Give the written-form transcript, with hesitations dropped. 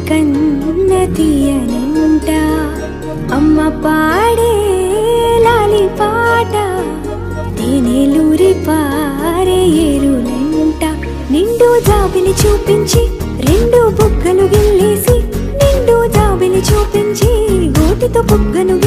కన్న తీయనంట అమ్మ పాడే లాలి పాట తేనెలూరి పారే ఏరులంట నిండు జాబిలి చూపించి రెండు బుగ్గలు గిల్లేసి నిండు జాబిలి చూపించి గోటితో బుగ్గను